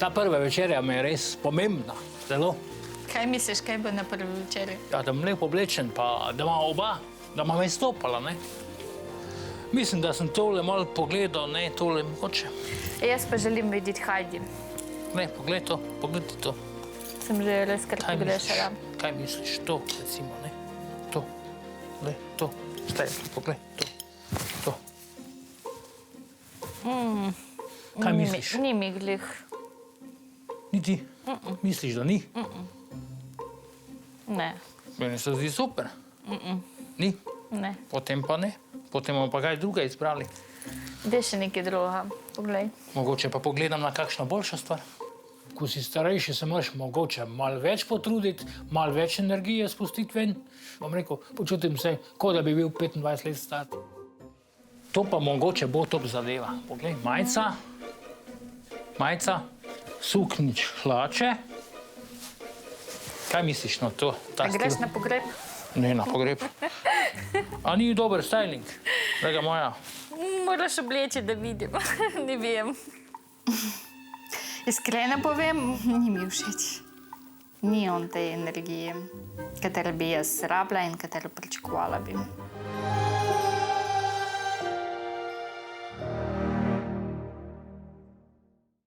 Ta prva večerja mi je res pomembna, zelo. Kaj misliš, kaj bo na prvi večerji? Ja, da bom lepo oblečen, pa da ima oba, da ima stopala, ne. Mislim, da sem tole malo pogledal, ne, tole mogoče. Jaz pa želim videti Heidi. Ne, pogled to. Sem že res kar pogrešala. Kaj misliš, to, recimo, ne? To, ne, to. Staj, pogled, to. Kaj misliš? Ni mi glih. Ni ti? Misliš, da ni? Ne. Meni se zdi super. Ni? Ne. Potem pa ne. Potem bomo pa kaj druga izbrali. Dej še nekaj druga, poglej. Mogoče pa pogledam na kakšno boljšo stvar. Ko si starejši, se moraš mogoče malo več potruditi, malo več energije spustiti ven. Bom rekel, počutim se, kot da bi bil 25 let star. To pa mogoče bo top zadeva. Poglej, majica, suknjič, hlače. Kaj misliš na to? A greš na pogreb? Ne, na pogreb. A ni dober styling, draga moja? Moraš obleči, da vidim. Ne vem. Iskreno povem, ni mi všeč. Ni on te energije, katero bi jaz rabila in katero pričakovala bi.